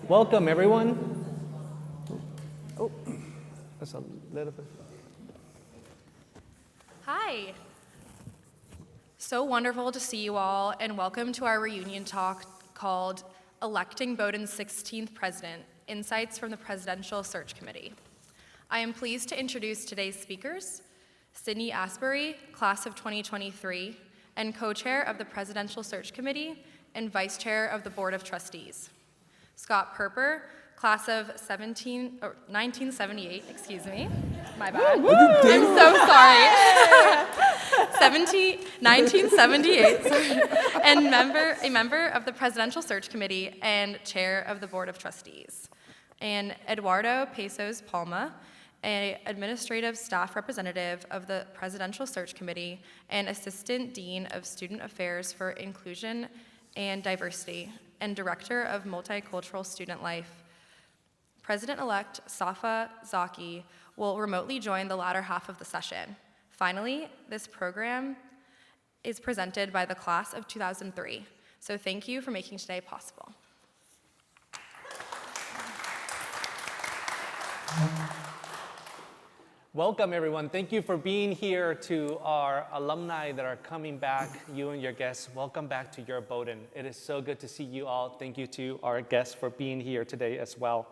Welcome, everyone. Oh, that's a little bit. Hi. So wonderful to see you all, and welcome to our reunion talk called Electing Bowdoin's 16th President, Insights from the Presidential Search Committee. I am pleased to introduce today's speakers, Sydney Asbury, class of 2023, and co-chair of the Presidential Search Committee and vice chair of the Board of Trustees. Scott Perper, class of 1978, excuse me, my bad. I'm so sorry. 1978, sorry. And a member of the Presidential Search Committee and chair of the Board of Trustees. And Eduardo Pazos Palma, an administrative staff representative of the Presidential Search Committee and Assistant Dean of Student Affairs for Inclusion and Diversity, and Director of Multicultural Student Life. President-elect Safa Zaki will remotely join the latter half of the session. Finally, this program is presented by the class of 2003. So thank you for making today possible. Welcome, everyone. Thank you for being here. To our alumni that are coming back, you and your guests, welcome back to your Bowdoin. It is so good to see you all. Thank you to our guests for being here today as well.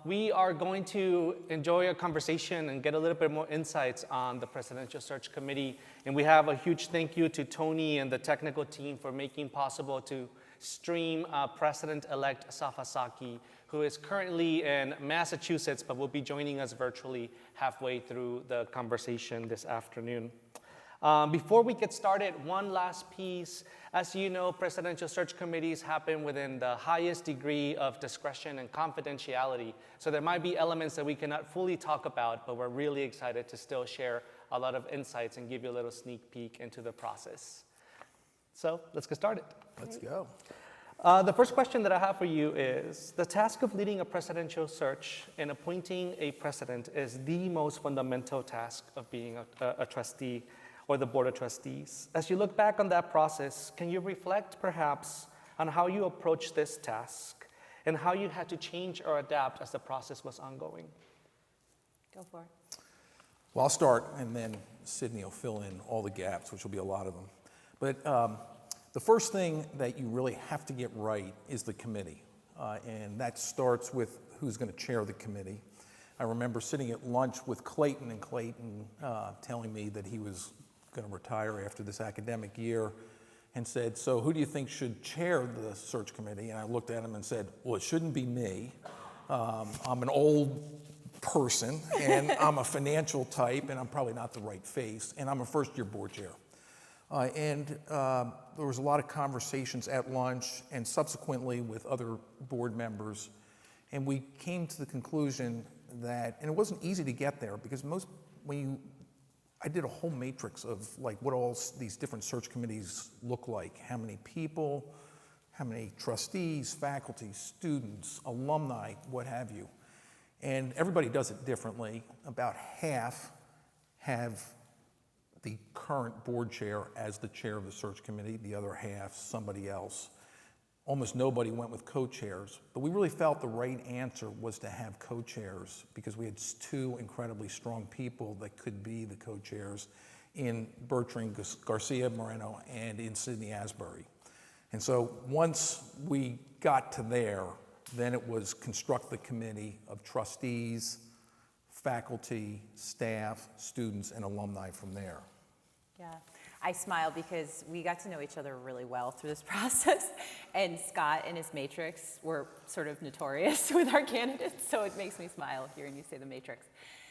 We are going to enjoy a conversation and get a little bit more insights on the Presidential Search Committee. And we have a huge thank you to Tony and the technical team for making possible to stream President-elect Safa Zaki, who is currently in Massachusetts, but will be joining us virtually halfway through the conversation this afternoon. Before we get started, one last piece. As you know, presidential search committees happen within the highest degree of discretion and confidentiality. So there might be elements that we cannot fully talk about, but we're really excited to still share a lot of insights and give you a little sneak peek into the process. So let's get started. Let's go. The first question that I have for you is, the task of leading a presidential search and appointing a president is the most fundamental task of being a trustee or the Board of Trustees. As you look back on that process, can you reflect perhaps on how you approached this task and how you had to change or adapt as the process was ongoing? Go for it. Well, I'll start, and then Sydney will fill in all the gaps, which will be a lot of them. But the first thing that you really have to get right is the committee. And that starts with who's going to chair the committee. I remember sitting at lunch with Clayton, and Clayton telling me that he was going to retire after this academic year, and said, so who do you think should chair the search committee? And I looked at him and said, well, it shouldn't be me. I'm an old person, and I'm a financial type, and I'm probably not the right face, and I'm a first-year board chair. There was a lot of conversations at lunch and subsequently with other board members, and we came to the conclusion that, and it wasn't easy to get there because I did a whole matrix of like what all these different search committees look like, how many people, how many trustees, faculty, students, alumni, what have you. And everybody does it differently. About half have the current board chair as the chair of the search committee, the other half somebody else. Almost nobody went with co-chairs, but we really felt the right answer was to have co-chairs because we had two incredibly strong people that could be the co-chairs in Bertrand Garcia Moreno and in Sydney Asbury. And so once we got to there, then it was construct the committee of trustees, faculty, staff, students, and alumni from there. Yeah, I smile because we got to know each other really well through this process, and Scott and his matrix were sort of notorious with our candidates, so it makes me smile hearing you say the matrix.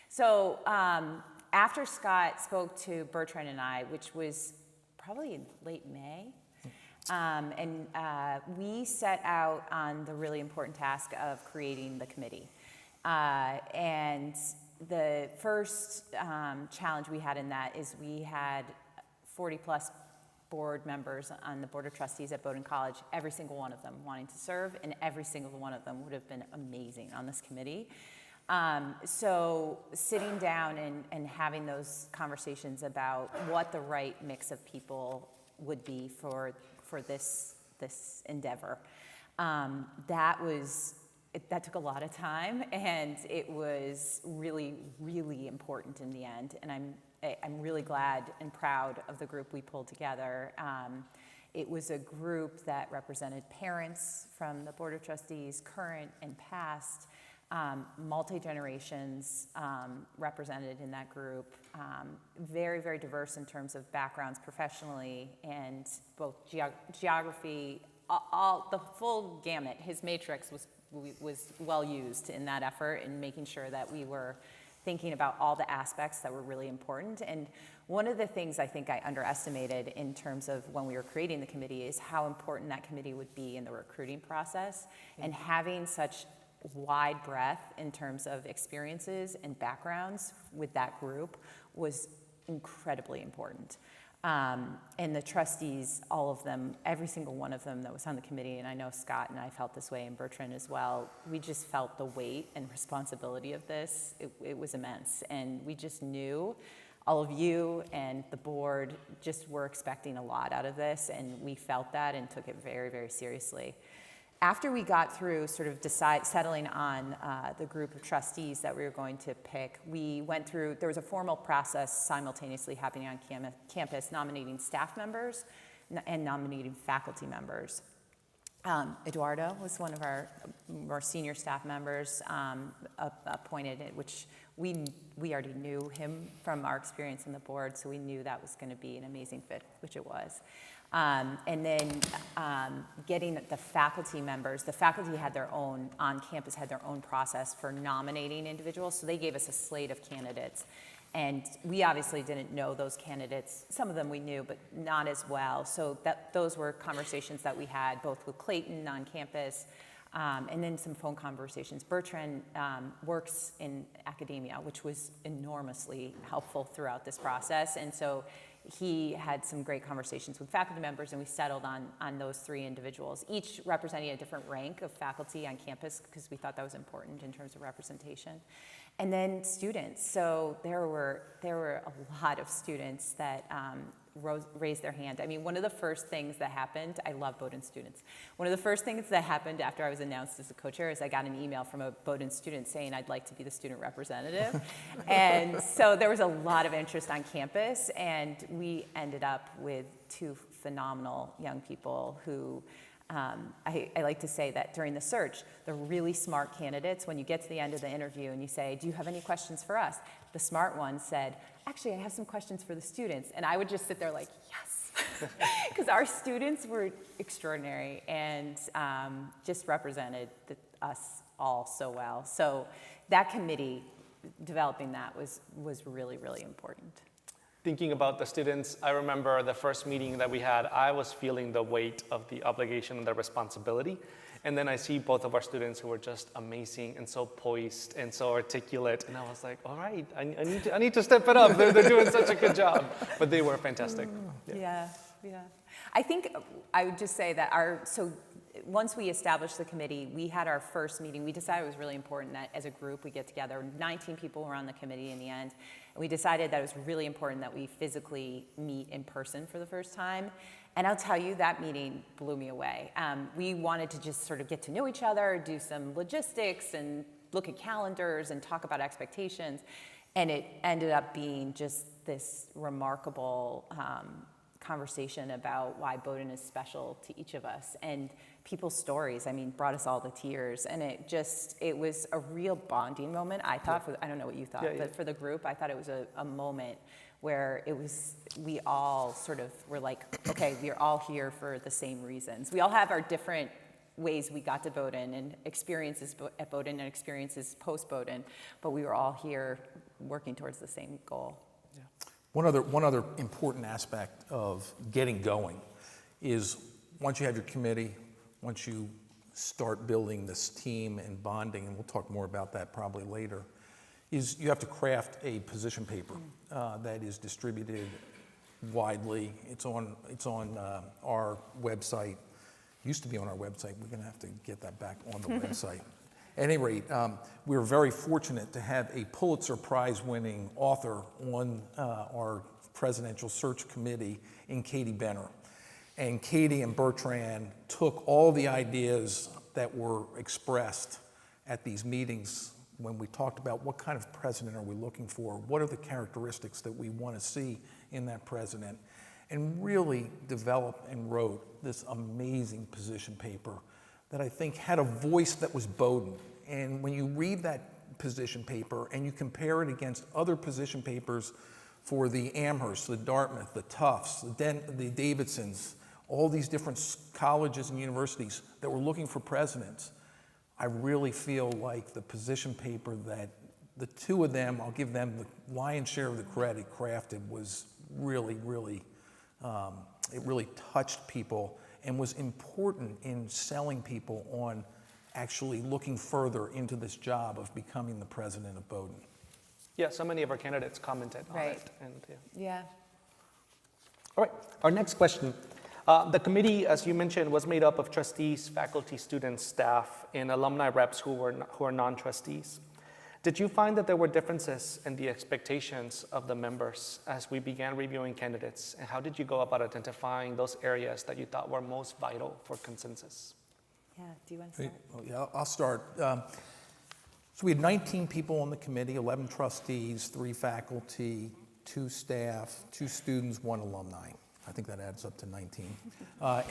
So after Scott spoke to Bertrand and I, which was probably in late May, we set out on the really important task of creating the committee. And the first challenge we had in that is we had 40 plus board members on the Board of Trustees at Bowdoin College, every single one of them wanting to serve, and every single one of them would have been amazing on this committee. So sitting down and having those conversations about what the right mix of people would be for this endeavor. That took a lot of time, and it was really, really important in the end. And I'm really glad and proud of the group we pulled together. It was a group that represented parents from the Board of Trustees, current and past, multi-generations represented in that group, very, very diverse in terms of backgrounds professionally and both geography, the full gamut. His matrix was well used in that effort in making sure that we were thinking about all the aspects that were really important. And one of the things I think I underestimated in terms of when we were creating the committee is how important that committee would be in the recruiting process. And having such wide breadth in terms of experiences and backgrounds with that group was incredibly important. And the trustees, all of them, every single one of them that was on the committee, and I know Scott and I felt this way, and Bertrand as well, we just felt the weight and responsibility of this. It was immense, and we just knew all of you and the board just were expecting a lot out of this, and we felt that and took it very, very seriously. After we got through sort of settling on the group of trustees that we were going to pick, we went through, there was a formal process simultaneously happening on campus nominating staff members and nominating faculty members. Eduardo was one of our more senior staff members appointed, which we already knew him from our experience on the board, so we knew that was going to be an amazing fit, which it was. And then getting the faculty members, the faculty had their own, on campus had their own process for nominating individuals, so they gave us a slate of candidates. And we obviously didn't know those candidates. Some of them we knew, but not as well. So those were conversations that we had both with Clayton on campus, and then some phone conversations. Bertrand works in academia, which was enormously helpful throughout this process. And so he had some great conversations with faculty members, and we settled on those three individuals, each representing a different rank of faculty on campus, because we thought that was important in terms of representation. And then students. So there were a lot of students that raised their hand. I mean, one of the first things that happened, I love Bowdoin students. One of the first things that happened after I was announced as a co-chair is I got an email from a Bowdoin student saying I'd like to be the student representative. And so there was a lot of interest on campus, and we ended up with two phenomenal young people who I like to say that during the search, the really smart candidates, when you get to the end of the interview and you say, do you have any questions for us? The smart one said, actually, I have some questions for the students. And I would just sit there like, yes, because our students were extraordinary and just represented us all so well. So that committee, developing that was really, really important. Thinking about the students, I remember the first meeting that we had, I was feeling the weight of the obligation and the responsibility. And then I see both of our students who were just amazing and so poised and so articulate. And I was like, all right, I need to step it up. They're doing such a good job. But they were fantastic. Yeah. I think I would just say that so once we established the committee, we had our first meeting. We decided it was really important that as a group we get together. 19 people were on the committee in the end. And we decided that it was really important that we physically meet in person for the first time. And I'll tell you, that meeting blew me away. We wanted to just sort of get to know each other, do some logistics, and look at calendars and talk about expectations. And it ended up being just this remarkable conversation about why Bowdoin is special to each of us. And people's stories, I mean, brought us all to tears. And it was a real bonding moment, I thought. I don't know what you thought, but for the group, I thought it was a moment where we all sort of were like, okay, we're all here for the same reasons. We all have our different ways we got to Bowdoin and experiences at Bowdoin and experiences post-Bowdoin, but we were all here working towards the same goal. Yeah. One other important aspect of getting going is once you have your committee, once you start building this team and bonding, and we'll talk more about that probably later, is you have to craft a position paper that is distributed widely. It's on our website. Used to be on our website. We're going to have to get that back on the website. At any rate, we're very fortunate to have a Pulitzer Prize-winning author on our presidential search committee in Katie Benner. And Katie and Bertrand took all the ideas that were expressed at these meetings when we talked about what kind of president are we looking for, what are the characteristics that we want to see in that president, and really developed and wrote this amazing position paper that I think had a voice that was Bowdoin. And when you read that position paper and you compare it against other position papers for the Amherst, the Dartmouth, the Tufts, the Davidsons, all these different colleges and universities that were looking for presidents, I really feel like the position paper that the two of them, I'll give them the lion's share of the credit, crafted was really, really, it really touched people and was important in selling people on actually looking further into this job of becoming the president of Bowdoin. Yeah, so many of our candidates commented on Right. it. And, yeah. Yeah. All right, our next question. The committee, as you mentioned, was made up of trustees, faculty, students, staff, and alumni reps who are non-trustees. Did you find that there were differences in the expectations of the members as we began reviewing candidates? And how did you go about identifying those areas that you thought were most vital for consensus? Yeah, do you want to start? Well, yeah, I'll start. So we had 19 people on the committee, 11 trustees, 3 faculty, 2 staff, 2 students, 1 alumni. I think that adds up to 19. I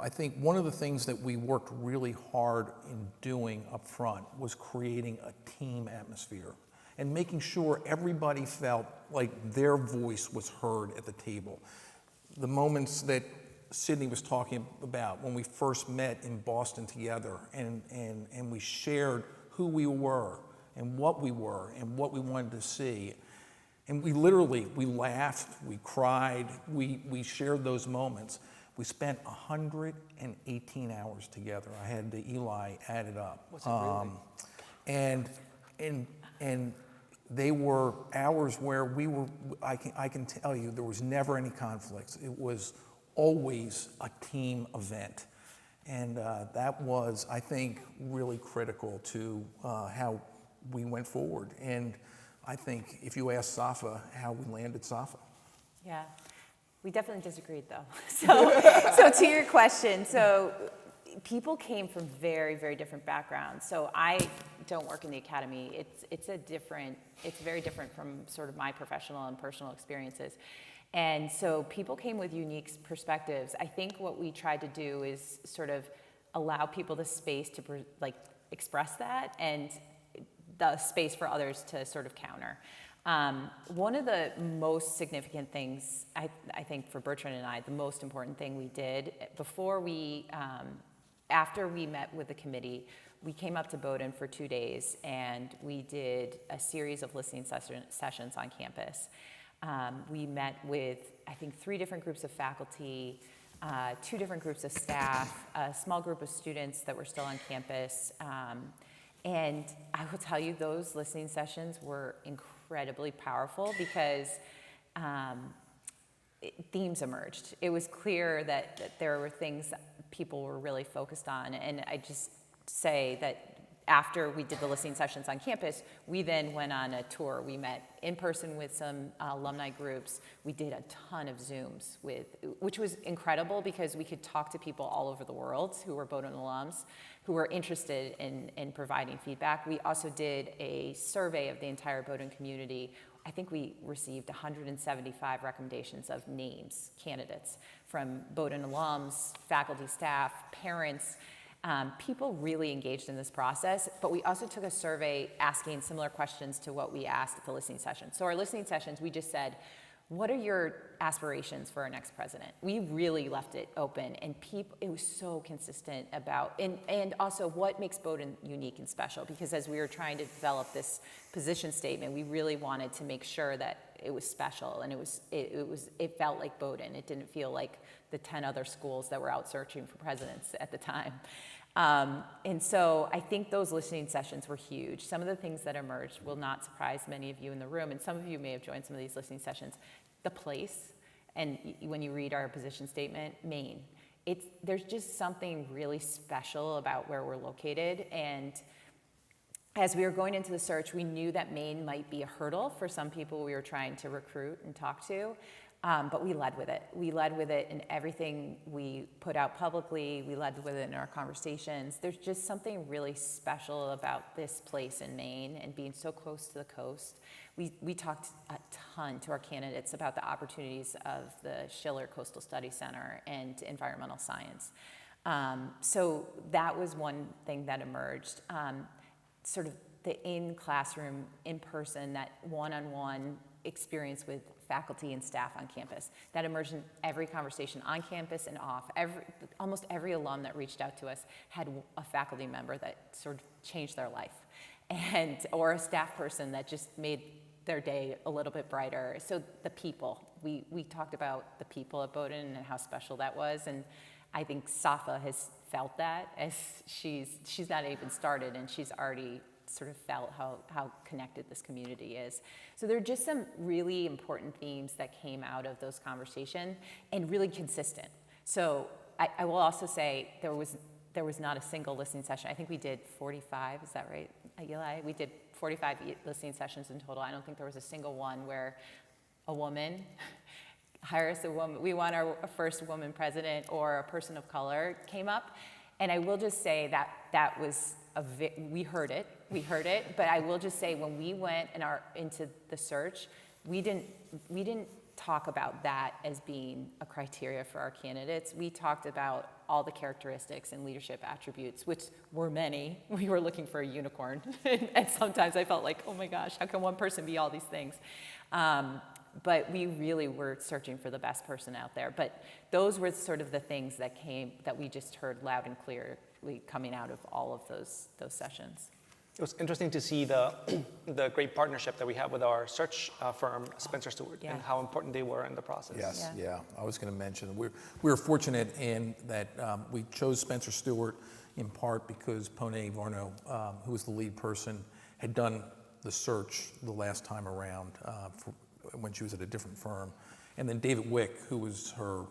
think one of the things that we worked really hard in doing up front was creating a team atmosphere and making sure everybody felt like their voice was heard at the table. The moments that Sydney was talking about when we first met in Boston together and we shared who we were and what we wanted to see. And we laughed, we cried, we shared those moments. We spent 118 hours together. I had the Eli added up. Was it really? And they were hours where I can tell you there was never any conflicts. It was always a team event. And that was, I think, really critical to how we went forward. And I think if you ask Safa how we landed Safa. Yeah, we definitely disagreed though. So to your question, so people came from very, very different backgrounds. So I don't work in the academy. It's very different from sort of my professional and personal experiences. And so people came with unique perspectives. I think what we tried to do is sort of allow people the space to express that and the space for others to sort of counter. One of the most significant things, I think for Bertrand and I, the most important thing we did before after we met with the committee, we came up to Bowdoin for 2 days and we did a series of listening sessions on campus. We met with, I think, 3 different groups of faculty, 2 different groups of staff, a small group of students that were still on campus. And I will tell you, those listening sessions were incredibly powerful because themes emerged. It was clear that there were things that people were really focused on. And I just say that after we did the listening sessions on campus, we then went on a tour. We met in person with some alumni groups. We did a ton of Zooms which was incredible because we could talk to people all over the world who were Bowdoin alums, who were interested in providing feedback. We also did a survey of the entire Bowdoin community. I think we received 175 recommendations of names, candidates, from Bowdoin alums, faculty, staff, parents. People really engaged in this process, but we also took a survey asking similar questions to what we asked at the listening sessions. So our listening sessions, we just said, what are your aspirations for our next president? We really left it open, and it was so consistent about, and also what makes Bowdoin unique and special, because as we were trying to develop this position statement, we really wanted to make sure that it was special, and it felt like Bowdoin. It didn't feel like the 10 other schools that were out searching for presidents at the time. And so I think those listening sessions were huge. Some of the things that emerged will not surprise many of you in the room, and some of you may have joined some of these listening sessions. The place, and when you read our position statement, Maine. There's just something really special about where we're located, and as we were going into the search, we knew that Maine might be a hurdle for some people we were trying to recruit and talk to. But we led with it. We led with it in everything we put out publicly. We led with it in our conversations. There's just something really special about this place in Maine and being so close to the coast. We talked a ton to our candidates about the opportunities of the Schiller Coastal Study Center and environmental science. So that was one thing that emerged. Sort of the in-classroom, in-person, that one-on-one experience with faculty and staff on campus. That emerged in every conversation on campus and off. Almost every alum that reached out to us had a faculty member that sort of changed their life, or a staff person that just made their day a little bit brighter. So the people, we talked about the people at Bowdoin and how special that was, and I think Safa has felt that as she's not even started, and she's already sort of felt how connected this community is. So there are just some really important themes that came out of those conversations, and really consistent. So I will also say there was not a single listening session. I think we did 45, is that right, Eli? We did 45 listening sessions in total. I don't think there was a single one where a woman, hire us a woman, we want our first woman president, or a person of color came up. And I will just say that was we heard it, but I will just say when we went into the search, we didn't talk about that as being a criteria for our candidates. We talked about all the characteristics and leadership attributes, which were many. We were looking for a unicorn. And sometimes I felt like, oh my gosh, how can one person be all these things? But we really were searching for the best person out there. But those were sort of the things that we just heard loud and clearly coming out of all of those sessions. It was interesting to see the great partnership that we have with our search firm, Spencer Stewart, and how important they were in the process. Yes, yeah. I was going to mention, we were fortunate in that we chose Spencer Stewart in part because Pone Varno, who was the lead person, had done the search the last time around when she was at a different firm. And then David Wick, who was her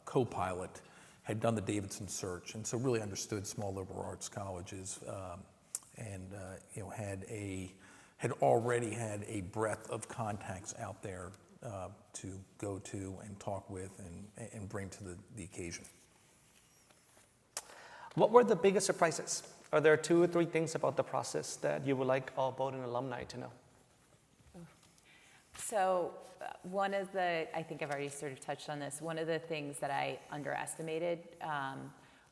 co-pilot, had done the Davidson search, and so really understood small liberal arts colleges, and had already had a breadth of contacts out there to go to and talk with and bring to the occasion. What were the biggest surprises? Are there 2 or 3 things about the process that you would like all Bowdoin alumni to know? So I think I've already sort of touched on this, one of the things that I underestimated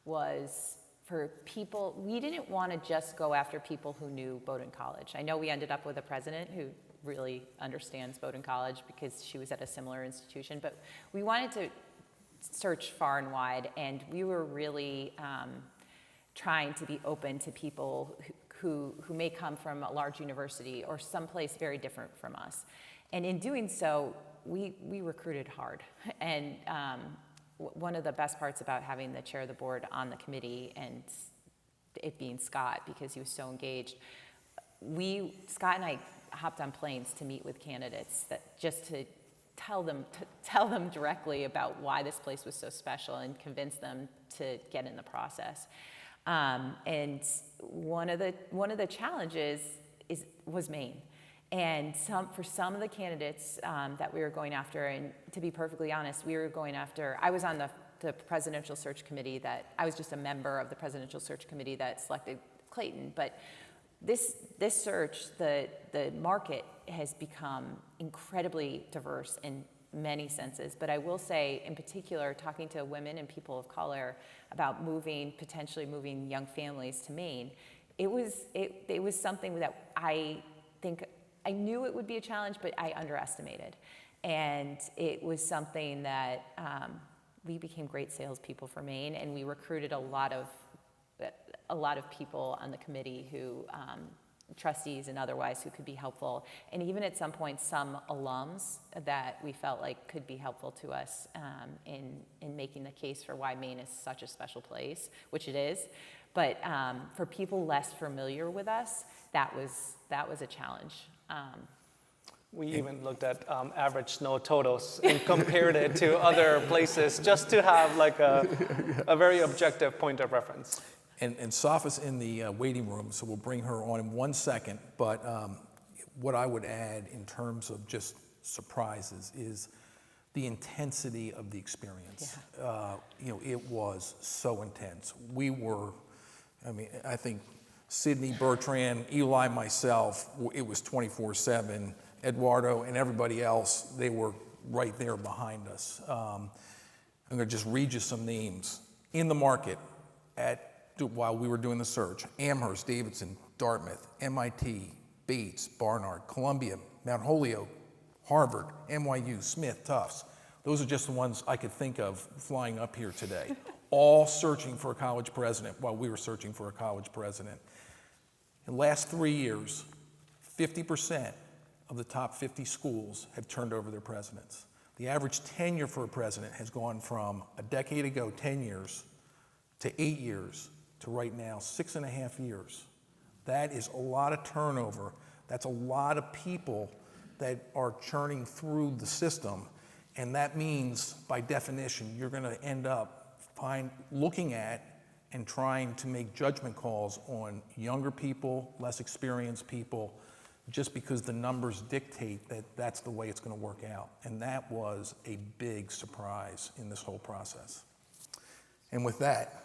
was for people, we didn't want to just go after people who knew Bowdoin College. I know we ended up with a president who really understands Bowdoin College because she was at a similar institution, but we wanted to search far and wide, and we were really trying to be open to people who may come from a large university or someplace very different from us. And in doing so, we recruited hard. And one of the best parts about having the chair of the board on the committee, and it being Scott, because he was so engaged, Scott and I hopped on planes to meet with candidates just to tell them directly about why this place was so special and convince them to get in the process. And one of the challenges was Maine. And for some of the candidates that we were going after, and to be perfectly honest, I was on the presidential search committee I was just a member of the presidential search committee that selected Clayton. But this search, the market has become incredibly diverse in many senses. But I will say, in particular, talking to women and people of color about potentially moving young families to Maine, it was something that I think I knew it would be a challenge, but I underestimated. And it was something that we became great salespeople for Maine, and we recruited a lot of people on the committee who, trustees and otherwise, who could be helpful. And even at some point, some alums that we felt like could be helpful to us in making the case for why Maine is such a special place, which it is. But for people less familiar with us, that was a challenge. We even looked at average snow totals and compared it to other places just to have like a very objective point of reference. And Safa's in the waiting room, so we'll bring her on in 1 second. But what I would add in terms of just surprises is the intensity of the experience. It was so intense. I think Sydney, Bertrand, Eli, myself, it was 24/7. Eduardo and everybody else, they were right there behind us. I'm gonna just read you some names. In the market while we were doing the search: Amherst, Davidson, Dartmouth, MIT, Bates, Barnard, Columbia, Mount Holyoke, Harvard, NYU, Smith, Tufts. Those are just the ones I could think of flying up here today, all searching for a college president while we were searching for a college president. In the last 3 years, 50% of the top 50 schools have turned over their presidents. The average tenure for a president has gone from a decade ago, 10 years, to 8 years, to right now, 6.5 years. That is a lot of turnover. That's a lot of people that are churning through the system. And that means, by definition, you're going to end up looking at and trying to make judgment calls on younger people, less experienced people, just because the numbers dictate that that's the way it's going to work out. And that was a big surprise in this whole process. And with that,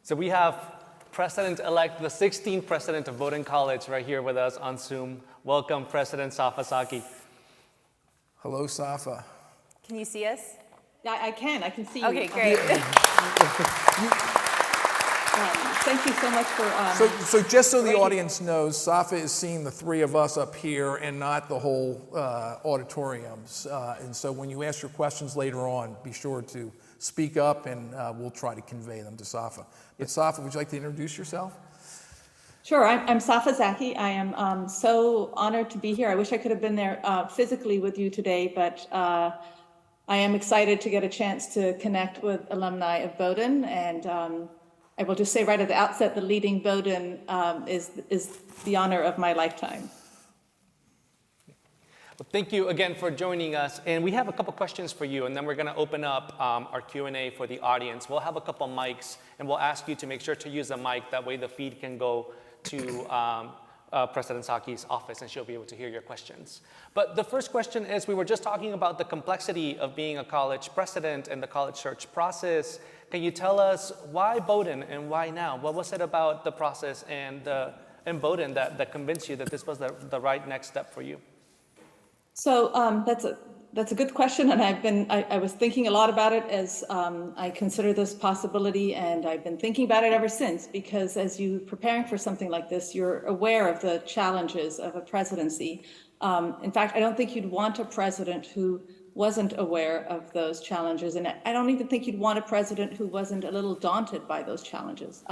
so we have President-elect, the 16th President of Bowdoin College, right here with us on Zoom. Welcome, President Safa Zaki. hello, Safa. Can you see us? I can see you. Okay, great. Thank you so much for. So just so the audience knows, Safa is seeing the three of us up here and not the whole auditoriums. And so when you ask your questions later on, be sure to speak up and we'll try to convey them to Safa. But Safa, would you like to introduce yourself? Sure, I'm Safa Zaki. I am so honored to be here. I wish I could have been there physically with you today, but I am excited to get a chance to connect with alumni of Bowdoin. And I will just say right at the outset, the leading Bowdoin is the honor of my lifetime. Well, thank you again for joining us. And we have a couple questions for you, and then we're going to open up our Q&A for the audience. We'll have a couple mics, and we'll ask you to make sure to use a mic. That way the feed can go to President Zaki's office, and she'll be able to hear your questions. But the first question is, we were just talking about the complexity of being a college president and the college search process. Can you tell us why Bowdoin and why now? What was it about the process and in Bowdoin that convinced you that this was the right next step for you? So that's a good question, and I was thinking a lot about it as I consider this possibility, and I've been thinking about it ever since, because as you preparing for something like this, you're aware of the challenges of a presidency. In fact, I don't think you'd want a president who wasn't aware of those challenges, and I don't even think you'd want a president who wasn't a little daunted by those challenges.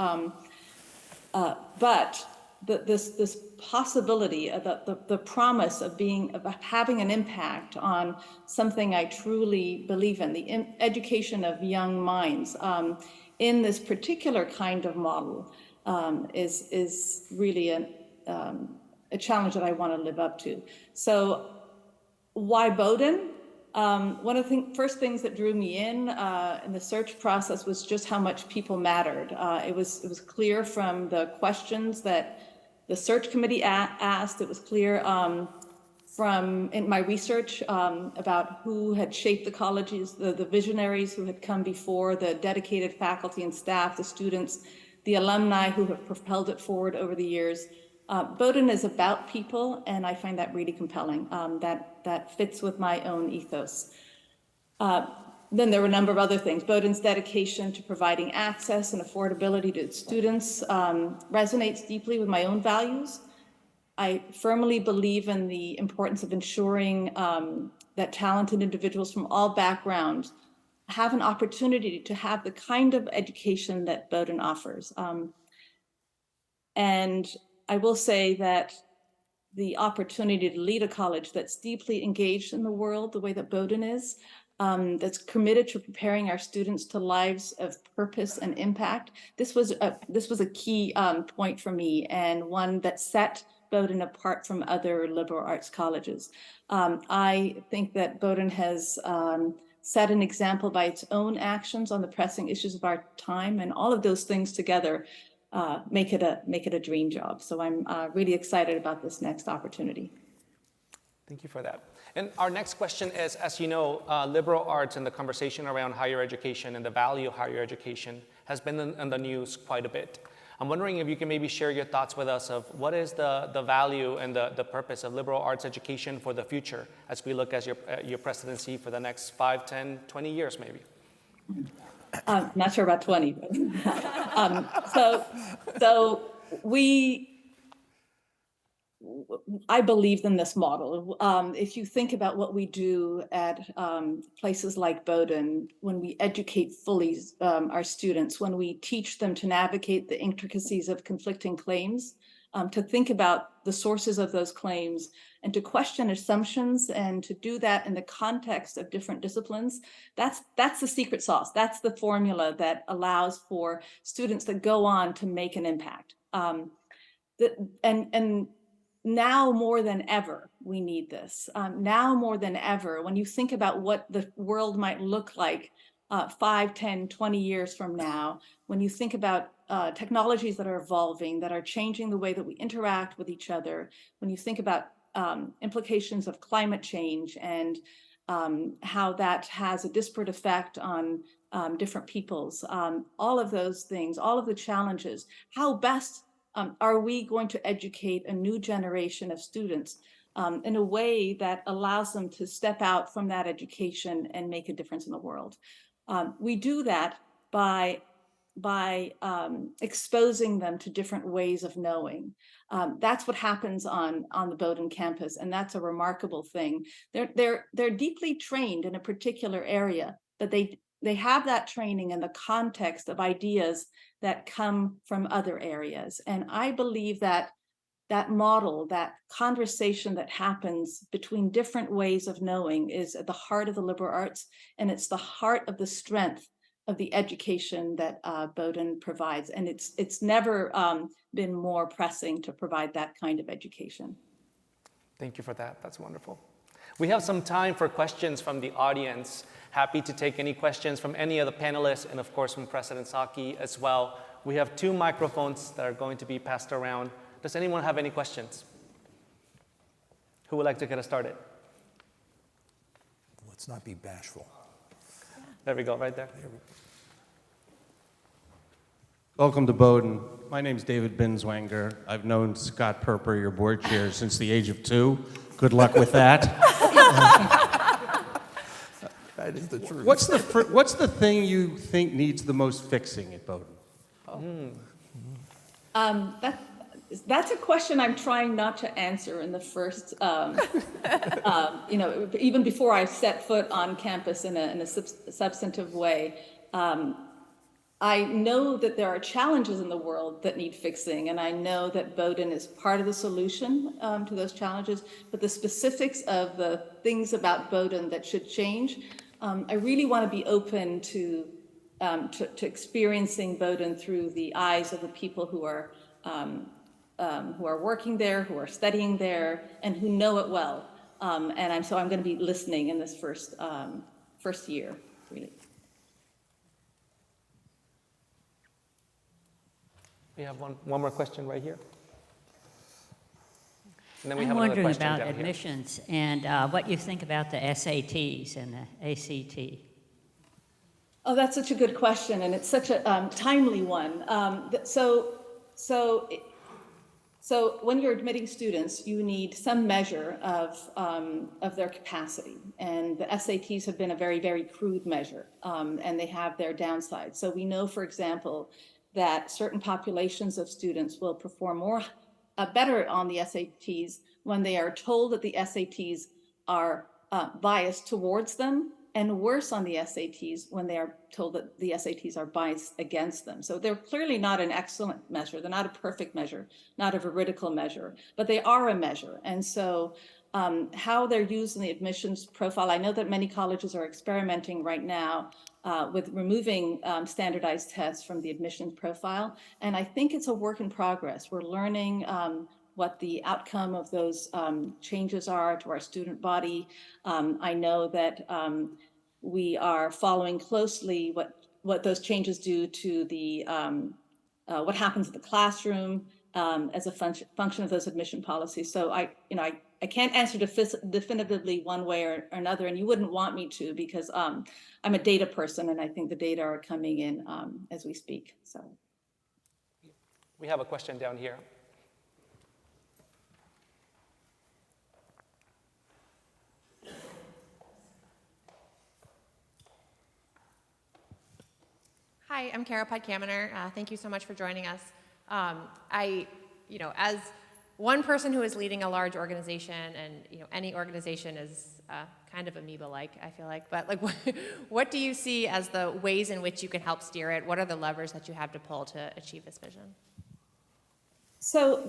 But this possibility, the promise of having an impact on something I truly believe in, the education of young minds, in this particular kind of model, is really a challenge that I want to live up to. So, why Bowdoin? One of the first things that drew me in the search process was just how much people mattered. It was clear from the questions that the search committee asked. It was clear from in my research about who had shaped the colleges, the visionaries who had come before, the dedicated faculty and staff, the students, the alumni who have propelled it forward over the years. Bowdoin is about people, and I find that really compelling. That fits with my own ethos. Then there were a number of other things. Bowdoin's dedication to providing access and affordability to its students resonates deeply with my own values. I firmly believe in the importance of ensuring that talented individuals from all backgrounds have an opportunity to have the kind of education that Bowdoin offers. And I will say that the opportunity to lead a college that's deeply engaged in the world, the way that Bowdoin is, that's committed to preparing our students to lives of purpose and impact. This was a key point for me, and one that set Bowdoin apart from other liberal arts colleges. I think that Bowdoin has set an example by its own actions on the pressing issues of our time, and all of those things together make it a dream job. So I'm really excited about this next opportunity. Thank you for that. And our next question is, as you know, liberal arts and the conversation around higher education and the value of higher education has been in the news quite a bit. I'm wondering if you can maybe share your thoughts with us of what is the value and the purpose of liberal arts education for the future as we look at your presidency for the next 5, 10, 20 years maybe. Not sure about 20, but I believe in this model. If you think about what we do at places like Bowdoin, when we educate fully our students, when we teach them to navigate the intricacies of conflicting claims, to think about the sources of those claims and to question assumptions and to do that in the context of different disciplines, that's the secret sauce. That's the formula that allows for students that go on to make an impact. And now more than ever, we need this. Now more than ever, when you think about what the world might look like 5, 10, 20 years from now, when you think about technologies that are evolving, that are changing the way that we interact with each other, when you think about implications of climate change and how that has a disparate effect on different peoples, all of those things, all of the challenges, how best are we going to educate a new generation of students in a way that allows them to step out from that education and make a difference in the world? We do that by exposing them to different ways of knowing. That's what happens on the Bowdoin campus, and that's a remarkable thing. They're deeply trained in a particular area, but they have that training in the context of ideas that come from other areas. And I believe that that model, that conversation that happens between different ways of knowing is at the heart of the liberal arts, and it's the heart of the strength of the education that Bowdoin provides. And it's never been more pressing to provide that kind of education. Thank you for that. That's wonderful. We have some time for questions from the audience. Happy to take any questions from any of the panelists and of course from President Zaki as well. We have 2 microphones that are going to be passed around. Does anyone have any questions? Who would like to get us started? Let's not be bashful. There we go, right there. Welcome to Bowdoin. My name's David Binswanger. I've known Scott Perper, your board chair, since the age of 2. Good luck with that. That is the truth. What's the thing you think needs the most fixing at Bowdoin? That's a question I'm trying not to answer in the first, even before I set foot on campus in a substantive way. I know that there are challenges in the world that need fixing, and I know that Bowdoin is part of the solution to those challenges, but the specifics of the things about Bowdoin that should change, I really want to be open to experiencing Bowdoin through the eyes of the people who are working there, who are studying there, and who know it well. So I'm going to be listening in this first year, really. We have one more question right here. And then we I'm have another wondering question about down here. admissions and what you think about the SATs and the ACT. Oh, that's such a good question, and it's such a timely one. So when you're admitting students, you need some measure of their capacity, and the SATs have been a very, very crude measure, and they have their downsides. So we know, for example, that certain populations of students will perform better on the SATs when they are told that the SATs are biased towards them, and worse on the SATs when they are told that the SATs are biased against them. So they're clearly not an excellent measure. They're not a perfect measure, not a veridical measure, but they are a measure. And so how they're used in the admissions profile, I know that many colleges are experimenting right now with removing standardized tests from the admissions profile. And I think it's a work in progress. We're learning what the outcome of those changes are to our student body. I know that we are following closely what those changes do to the what happens in the classroom, as a function of those admission policies. So I can't answer definitively one way or another, and you wouldn't want me to, because I'm a data person, and I think the data are coming in as we speak. So We have a question down here. Hi, I'm Kara Podkaminer. Thank you so much for joining us. As one person who is leading a large organization, and any organization is kind of amoeba-like, I feel like. But like, what do you see as the ways in which you can help steer it? What are the levers that you have to pull to achieve this vision? So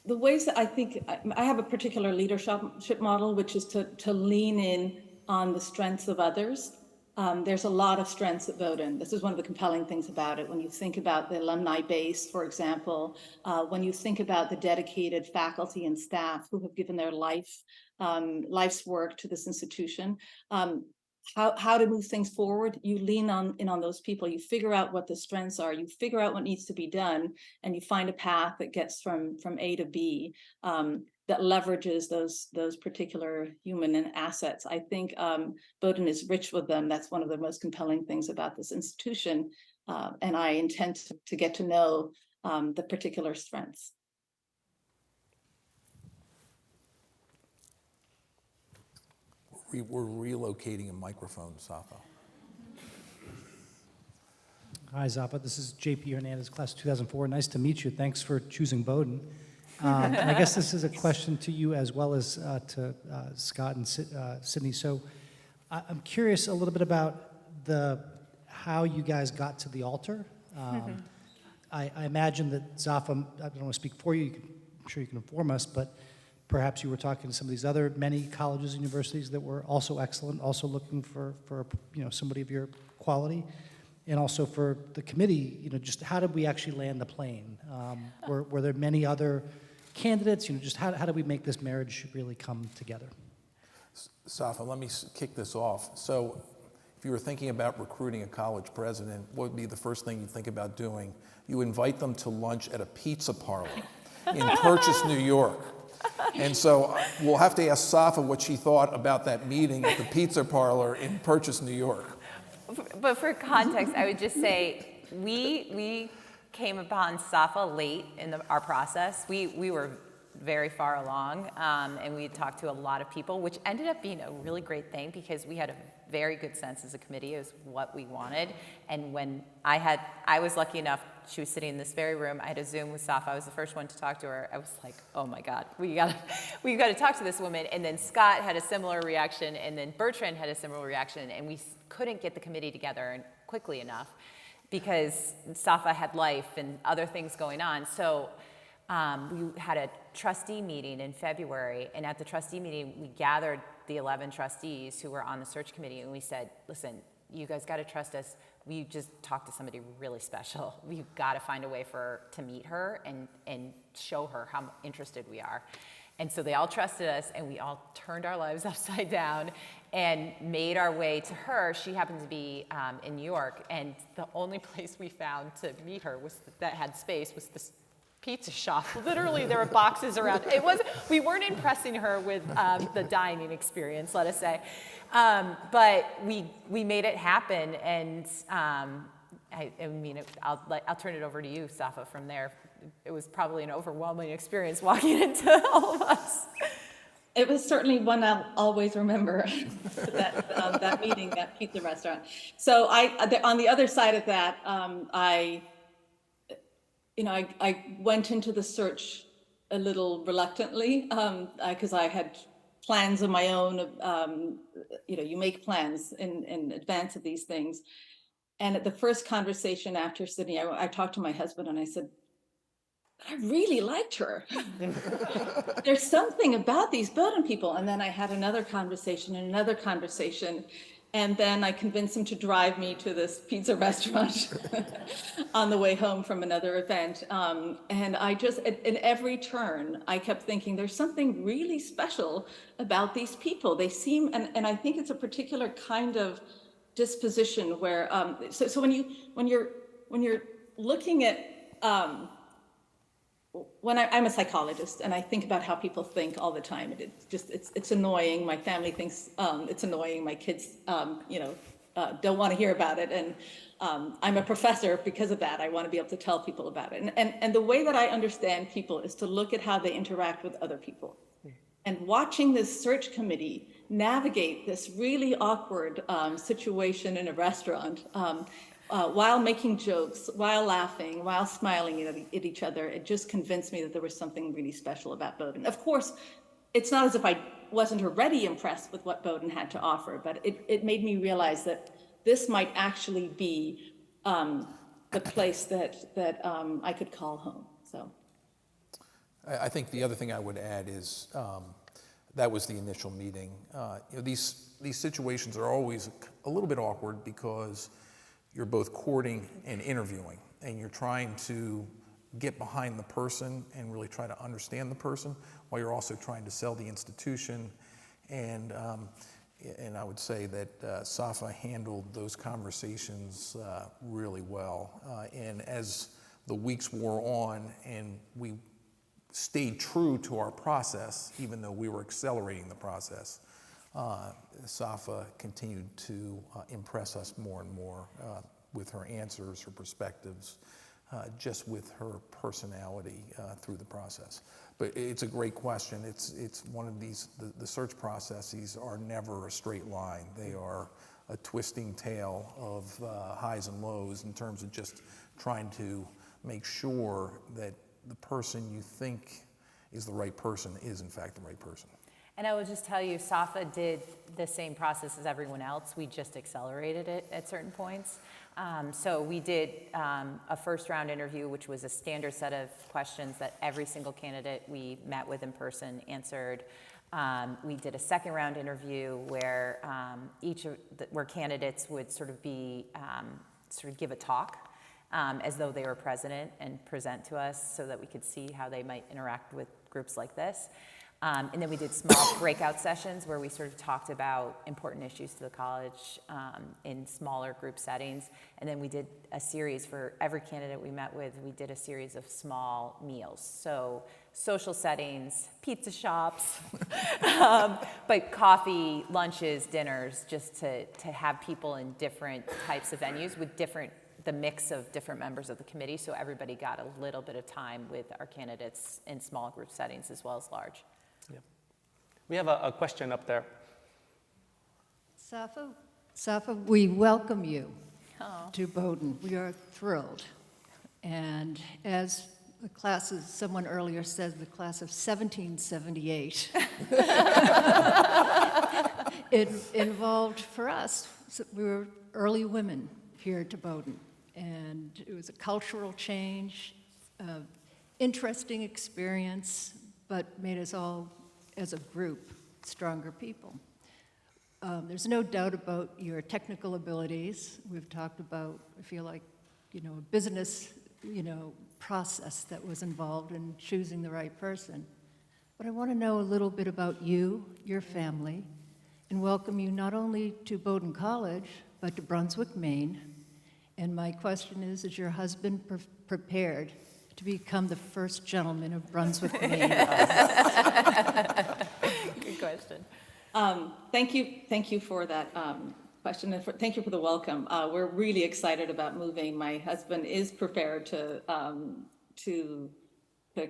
the ways that I think I have a particular leadership model, which is to lean in on the strengths of others. There's a lot of strengths at Bowdoin. This is one of the compelling things about it. When you think about the alumni base, for example, when you think about the dedicated faculty and staff who have given their life's work to this institution, how to move things forward, you lean in on those people. You figure out what the strengths are, you figure out what needs to be done, and you find a path that gets from A to B. That leverages those particular human assets. I think Bowdoin is rich with them. That's one of the most compelling things about this institution, and I intend to get to know the particular strengths. We're relocating a microphone, Safa. Hi, Zapa. This is JP Hernandez, class of 2004. Nice to meet you. Thanks for choosing Bowdoin. And I guess this is a question to you as well as to Scott and Sydney. So I'm curious a little bit about how you guys got to the altar. I imagine that Zafa, I don't want to speak for you, I'm sure you can inform us, but perhaps you were talking to some of these other many colleges and universities that were also excellent, also looking for somebody of your quality. And also for the committee, just how did we actually land the plane? Were there many other candidates? Just how do we make this marriage really come together? Safa, let me kick this off. So if you were thinking about recruiting a college president, what would be the first thing you think about doing? You invite them to lunch at a pizza parlor in Purchase, New York. And so we'll have to ask Safa what she thought about that meeting at the pizza parlor in Purchase, New York. But for context, I would just say we came upon Safa late in our process. We were very far along, and we talked to a lot of people, which ended up being a really great thing because we had a very good sense as a committee as what we wanted. And when I was lucky enough, she was sitting in this very room. I had a Zoom with Safa. I was the first one to talk to her. I was like, oh my God, we gotta talk to this woman. And then Scott had a similar reaction, and then Bertrand had a similar reaction, and we couldn't get the committee together quickly enough because Safa had life and other things going on. So we had a trustee meeting in February, and at the trustee meeting, we gathered the 11 trustees who were on the search committee, and we said, listen, you guys got to trust us. We just talked to somebody really special. We've got to find a way to meet her and show her how interested we are. And so they all trusted us, and we all turned our lives upside down and made our way to her. She happened to be in New York, and the only place we found to meet her that had space was this pizza shop. Literally, there were boxes around. We weren't impressing her with the dining experience, let us say. But we made it happen, and I'll turn it over to you, Safa, from there. It was probably an overwhelming experience walking into all of us. It was certainly one I'll always remember, that meeting, that pizza restaurant. So on the other side of that, I went into the search a little reluctantly because I had plans of my own. You make plans in advance of these things. And at the first conversation after Sydney, I talked to my husband and I said, I really liked her. There's something about these Bowdoin people. And then I had another conversation and another conversation. And then I convinced him to drive me to this pizza restaurant on the way home from another event. And I just, in every turn, I kept thinking there's something really special about these people. They seem, and I think it's a particular kind of disposition where, so when you're looking at when I'm a psychologist and I think about how people think all the time, and it's annoying. My family thinks it's annoying. My kids, don't want to hear about it. And I'm a professor because of that. I want to be able to tell people about it. And the way that I understand people is to look at how they interact with other people. And watching this search committee navigate this really awkward situation in a restaurant, while making jokes, while laughing, while smiling at each other, it just convinced me that there was something really special about Bowdoin. Of course, it's not as if I wasn't already impressed with what Bowdoin had to offer, but it made me realize that this might actually be the place that I could call home. So, I think the other thing I would add is that was the initial meeting. These situations are always a little bit awkward because you're both courting and interviewing, and you're trying to get behind the person and really try to understand the person while you're also trying to sell the institution. And I would say that Safa handled those conversations really well. And as the weeks wore on and we stayed true to our process, even though we were accelerating the process, Safa continued to impress us more and more with her answers, her perspectives, just with her personality through the process. But it's a great question. It's one of these, the search processes are never a straight line. They are a twisting tale of highs and lows in terms of just trying to make sure that the person you think is the right person is in fact the right person. And I will just tell you, Safa did the same process as everyone else. We just accelerated it at certain points. So we did a first round interview, which was a standard set of questions that every single candidate we met with in person answered. We did a second round interview where where candidates would sort of give a talk as though they were president and present to us so that we could see how they might interact with groups like this. And then we did small breakout sessions where we sort of talked about important issues to the college in smaller group settings. And then we did a series for every candidate we met with, we did a series of small meals. So social settings, pizza shops, but coffee, lunches, dinners, just to have people in different types of venues with the mix of different members of the committee. So everybody got a little bit of time with our candidates in small group settings as well as large. Yeah. We have a question up there. Safa, we welcome you to Bowdoin. We are thrilled. And as the class, as someone earlier said, the class of 1778, it involved for us, we were early women here to Bowdoin. And it was a cultural change, interesting experience, but made us all, as a group, stronger people. There's no doubt about your technical abilities. We've talked about, I feel like, a business, process that was involved in choosing the right person. But I want to know a little bit about you, your family, and welcome you not only to Bowdoin College, but to Brunswick, Maine. And my question is your husband prepared to become the first gentleman of Brunswick, Maine? Good question. Thank you for that question, and thank you for the welcome. We're really excited about moving. My husband is prepared to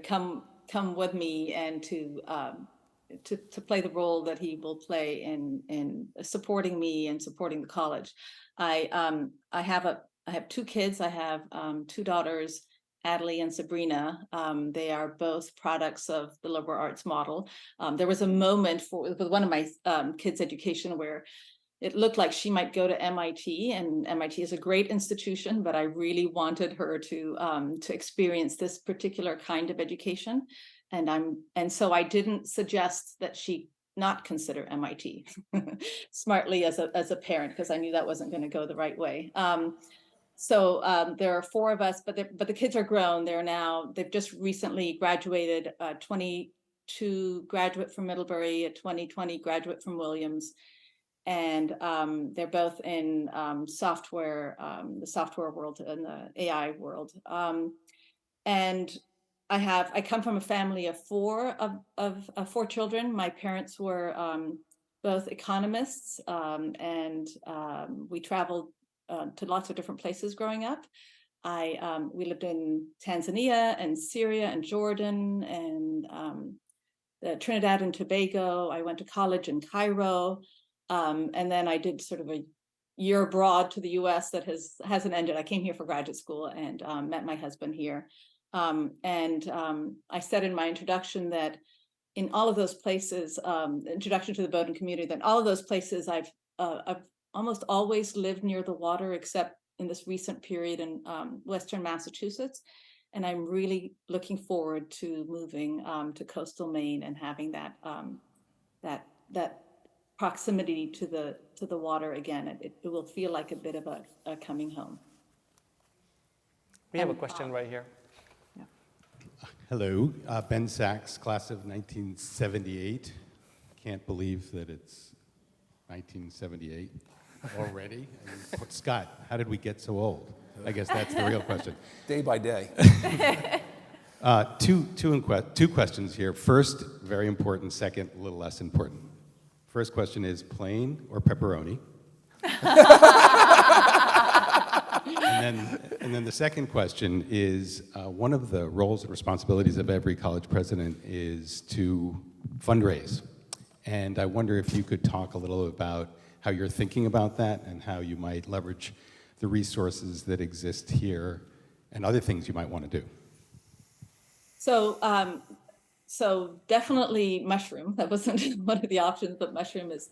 come with me and to play the role that he will play in supporting me and supporting the college. I have two kids. I have two daughters, Adelie and Sabrina. They are both products of the liberal arts model. There was a moment with one of my kids' education where it looked like she might go to MIT, and MIT is a great institution, but I really wanted her to experience this particular kind of education. And so I didn't suggest that she not consider MIT smartly as a parent, because I knew that wasn't going to go the right way. So there are four of us, but the kids are grown. They've just recently graduated, 22 graduate from Middlebury, a 2020 graduate from Williams. And they're both in software, the software world and the AI world. And I come from a family of four four children. My parents were both economists, and we traveled to lots of different places growing up. We lived in Tanzania and Syria and Jordan and Trinidad and Tobago. I went to college in Cairo, and then I did sort of a year abroad to the U.S. that hasn't ended. I came here for graduate school and met my husband here. I said in my introduction that in all of those places, introduction to the Bowdoin community, that all of those places I've almost always lived near the water, except in this recent period in Western Massachusetts. And I'm really looking forward to moving to coastal Maine and having that that proximity to the water again. It will feel like a bit of a coming home. We have a question right here. Yeah. Hello, Ben Sachs, class of 1978. Can't believe that it's 1978 already. I mean, Scott, how did we get so old? I guess that's the real question. Day by day. Two questions here. First, very important. Second, a little less important. First question is plain or pepperoni? And then the second question is, one of the roles and responsibilities of every college president is to fundraise. And I wonder if you could talk a little about how you're thinking about that and how you might leverage the resources that exist here and other things you might want to do. So definitely mushroom. That wasn't one of the options, but mushroom is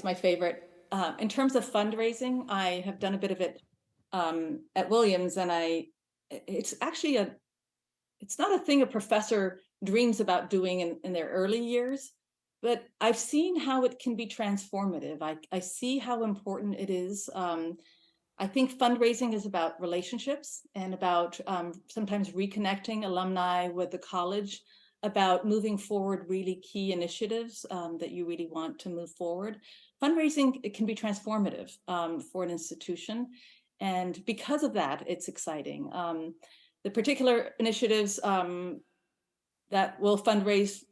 my favorite. In terms of fundraising, I have done a bit of it at Williams, and it's actually it's not a thing a professor dreams about doing in their early years, but I've seen how it can be transformative. I see how important it is. I think fundraising is about relationships and about sometimes reconnecting alumni with the college, about moving forward really key initiatives that you really want to move forward. Fundraising, it can be transformative for an institution. And because of that, it's exciting. The particular initiatives that we'll fundraise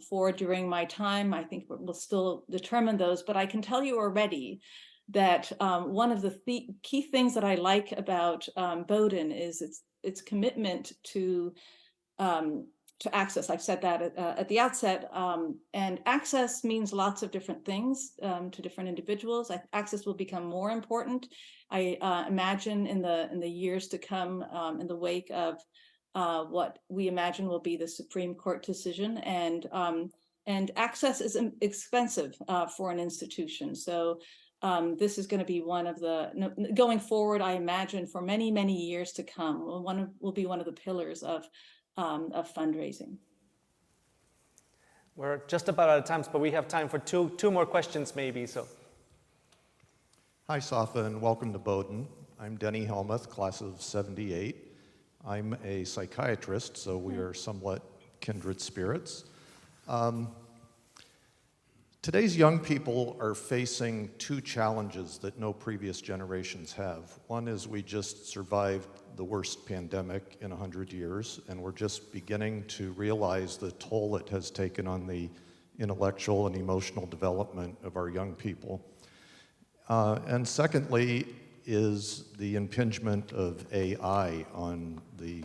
for during my time, I think we'll still determine those, but I can tell you already that one of the key things that I like about Bowdoin is its commitment to access. I've said that at the outset, and access means lots of different things to different individuals. Access will become more important, I imagine, in the years to come, in the wake of what we imagine will be the Supreme Court decision, and access is expensive for an institution. So this is going to be one of the, going forward, I imagine, for many, many years to come, will be one of the pillars of fundraising. We're just about out of time, but we have time for two more questions maybe. So, hi, Safa, and welcome to Bowdoin. I'm Denny Helmuth, class of 78. I'm a psychiatrist, so we are somewhat kindred spirits. Today's young people are facing two challenges that no previous generations have. One is we just survived the worst pandemic in 100 years, and we're just beginning to realize the toll it has taken on the intellectual and emotional development of our young people. And secondly is the impingement of AI on the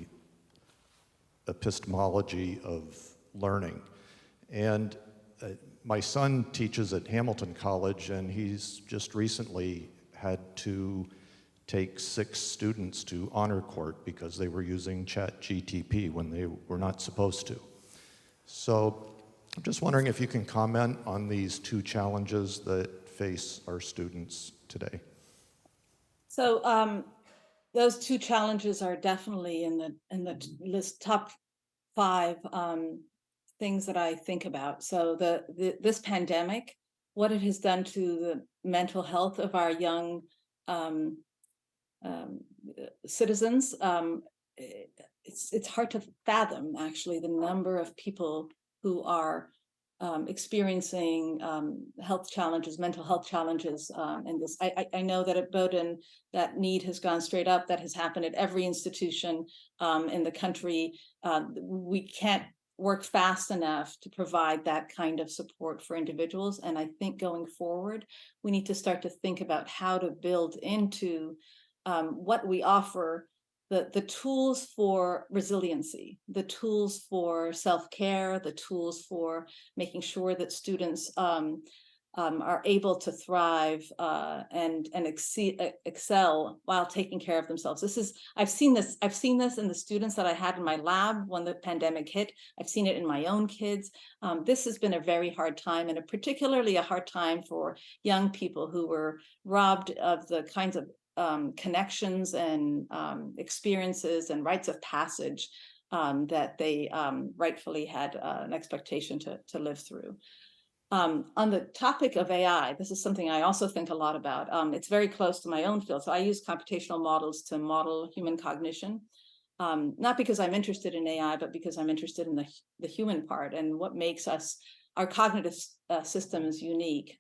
epistemology of learning. And my son teaches at Hamilton College, and he's just recently had to take 6 students to honor court because they were using ChatGPT when they were not supposed to. So I'm just wondering if you can comment on these two challenges that face our students today. So those two challenges are definitely in the list top 5 things that I think about. So this pandemic, what it has done to the mental health of our young citizens, it's hard to fathom actually the number of people who are experiencing health challenges, mental health challenges in this. I know that at Bowdoin, that need has gone straight up. That has happened at every institution in the country. We can't work fast enough to provide that kind of support for individuals. And I think going forward, we need to start to think about how to build into what we offer the tools for resiliency, the tools for self-care, the tools for making sure that students are able to thrive and excel while taking care of themselves. I've seen this in the students that I had in my lab when the pandemic hit. I've seen it in my own kids. This has been a very hard time, and particularly a hard time for young people who were robbed of the kinds of connections and experiences and rites of passage that they rightfully had an expectation to live through. On the topic of AI, this is something I also think a lot about. It's very close to my own field. So I use computational models to model human cognition, not because I'm interested in AI, but because I'm interested in the human part and what makes our cognitive systems unique.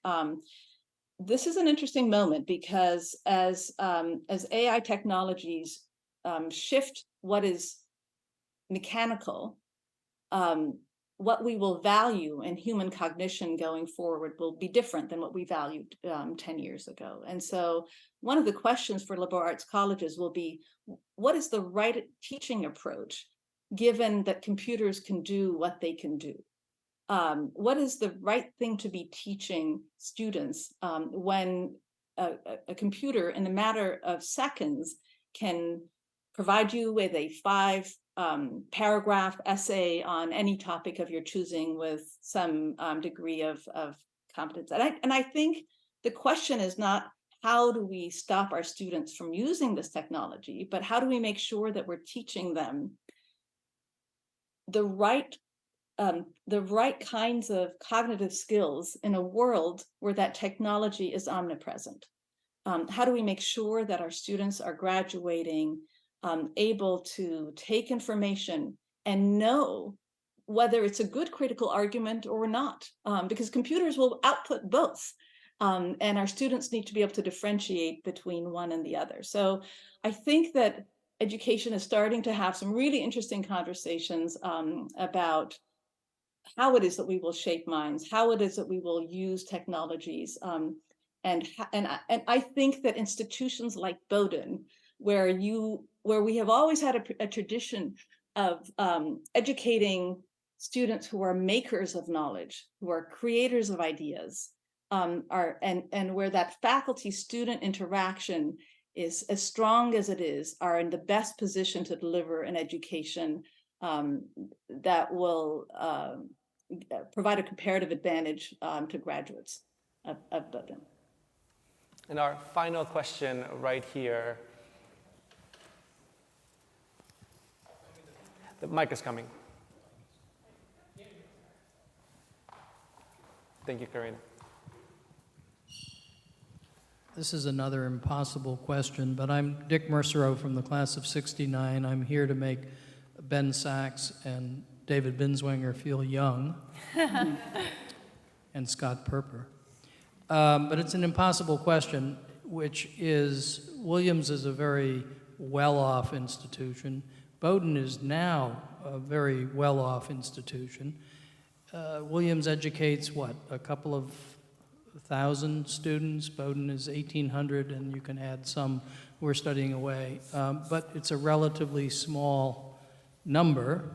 This is an interesting moment because as AI technologies shift what is mechanical, what we will value in human cognition going forward will be different than what we valued 10 years ago. And so one of the questions for liberal arts colleges will be, what is the right teaching approach, given that computers can do what they can do? What is the right thing to be teaching students when a computer, in a matter of seconds, can provide you with a 5-paragraph essay on any topic of your choosing with some degree of competence? And I think the question is not how do we stop our students from using this technology, but how do we make sure that we're teaching them the right kinds of cognitive skills in a world where that technology is omnipresent? How do we make sure that our students are graduating able to take information and know whether it's a good critical argument or not? Because computers will output both. And our students need to be able to differentiate between one and the other. So I think that education is starting to have some really interesting conversations about how it is that we will shape minds, how it is that we will use technologies. And I think that institutions like Bowdoin, where we have always had a tradition of educating students who are makers of knowledge, who are creators of ideas, and where that faculty-student interaction is as strong as it is, are in the best position to deliver an education that will provide a comparative advantage to graduates of Bowdoin. And our final question right here. The mic is coming. Thank you, Karina. This is another impossible question, but I'm Dick Mercereau from the class of '69. I'm here to make Ben Sachs and David Binswanger feel young, and Scott Perper. But it's an impossible question, which is, Williams is a very well-off institution. Bowdoin is now a very well-off institution. Williams educates, what, a couple of thousand students. Bowdoin is 1,800, and you can add some who are studying away. But it's a relatively small number,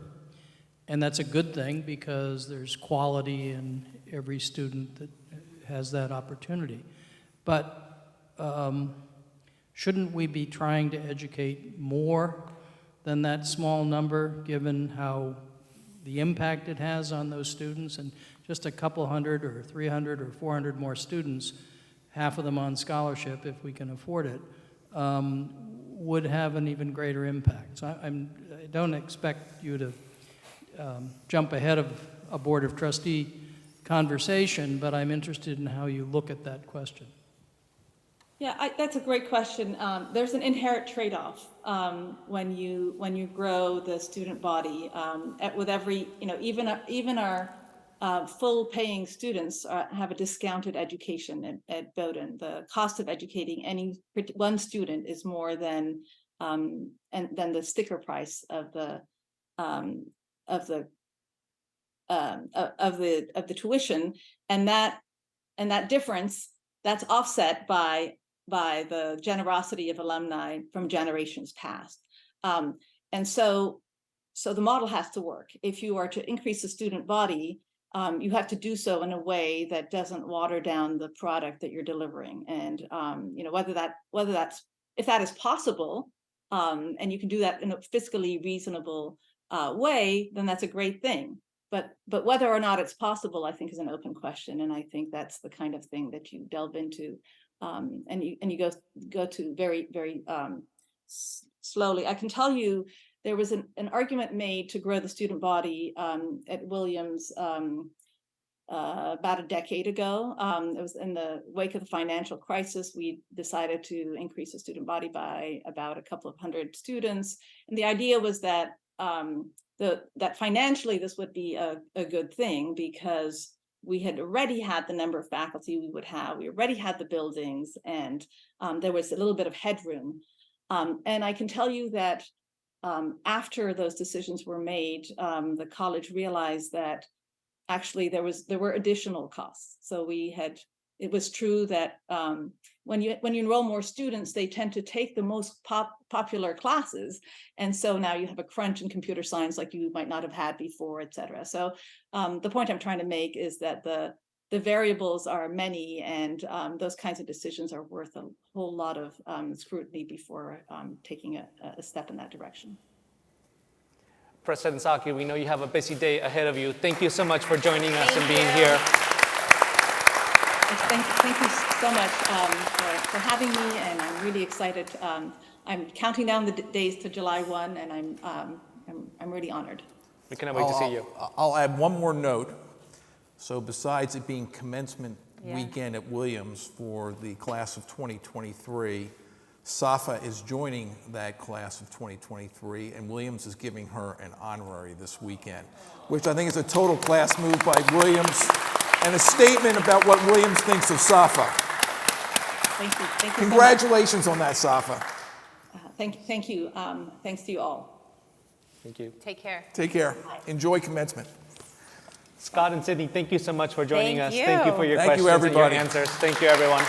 and that's a good thing because there's quality in every student that has that opportunity. But shouldn't we be trying to educate more than that small number, given how the impact it has on those students? And just a couple hundred or 300 or 400 more students, half of them on scholarship if we can afford it, would have an even greater impact. So I don't expect you to jump ahead of a Board of Trustee conversation, but I'm interested in how you look at that question. Yeah, that's a great question. There's an inherent trade-off when you grow the student body. With every, even our full-paying students have a discounted education at Bowdoin. The cost of educating any one student is more than the sticker price of the tuition, and that difference, that's offset by the generosity of alumni from generations past. And so the model has to work. If you are to increase the student body, you have to do so in a way that doesn't water down the product that you're delivering. And if that is possible, and you can do that in a fiscally reasonable way, then that's a great thing. But whether or not it's possible, I think, is an open question. And I think that's the kind of thing that you delve into, and you go to very, very slowly. I can tell you there was an argument made to grow the student body at Williams about a decade ago. It was in the wake of the financial crisis. We decided to increase the student body by about a couple of hundred students. And the idea was that that financially this would be a good thing, because we had already had the number of faculty we would have. We already had the buildings, and there was a little bit of headroom. And I can tell you that after those decisions were made, the college realized that actually there were additional costs. So it was true that when you enroll more students, they tend to take the most popular classes. And so now you have a crunch in computer science like you might not have had before, et cetera. So the point I'm trying to make is that the variables are many, and those kinds of decisions are worth a whole lot of scrutiny before taking a step in that direction. President Zaki, we know you have a busy day ahead of you. Thank you so much for joining us and being here. Thank you so much for having me, and I'm really excited. I'm counting down the days to July 1, and I'm really honored. We cannot wait to see you. I'll add one more note. So besides it being commencement weekend at Williams for the class of 2023, Safa is joining that class of 2023, and Williams is giving her an honorary this weekend, which I think is a total class move by Williams and a statement about what Williams thinks of Safa. Thank you. Thank you. Congratulations on that, Safa. Thank you. Thanks to you all. Thank you. Take care. Take care. Enjoy commencement. Scott and Sydney, thank you so much for joining us. Thank you. Thank you for your Thank you, questions and your everybody. answers. Thank you, everyone.